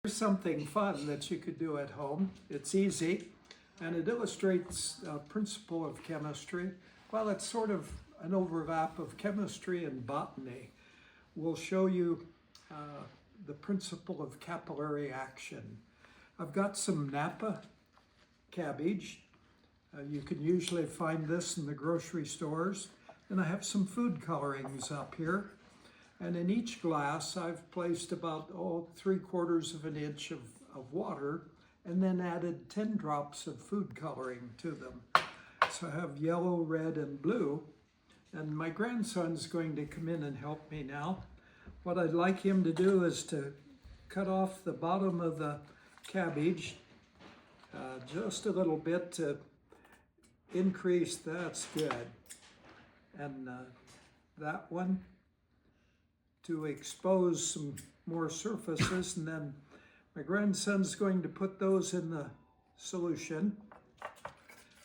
Here's something fun that you could do at home. It's easy, and it illustrates a principle of chemistry. Well, it's sort of an overlap of chemistry and botany. We'll show you the principle of capillary action. I've got some Napa cabbage. You can usually find this in the grocery stores. And I have some food colorings up here. And in each glass, I've placed about 3/4 of an inch of water and then added 10 drops of food coloring to them. So I have yellow, red, and blue. And my grandson's going to come in and help me now. What I'd like him to do is to cut off the bottom of the cabbage just a little bit to increase. That's good. And that one to expose some more surfaces, and then my grandson's going to put those in the solution.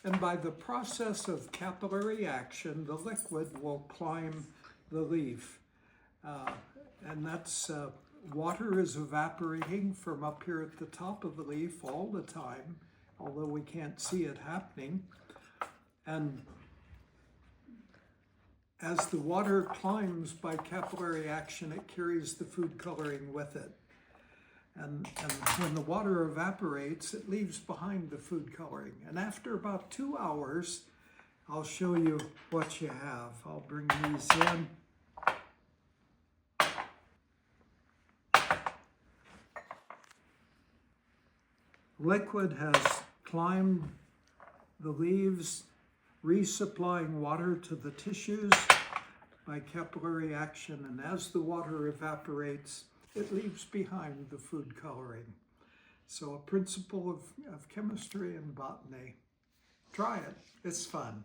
And by the process of capillary action, the liquid will climb the leaf. And that's water is evaporating from up here at the top of the leaf all the time, although we can't see it happening. And as the water climbs by capillary action, it carries the food coloring with it. And when the water evaporates, it leaves behind the food coloring. And after about 2 hours, I'll show you what you have. I'll bring these in. Liquid has climbed the leaves, resupplying water to the tissues by capillary action, and as the water evaporates, it leaves behind the food coloring. So a principle of chemistry and botany. Try it, it's fun.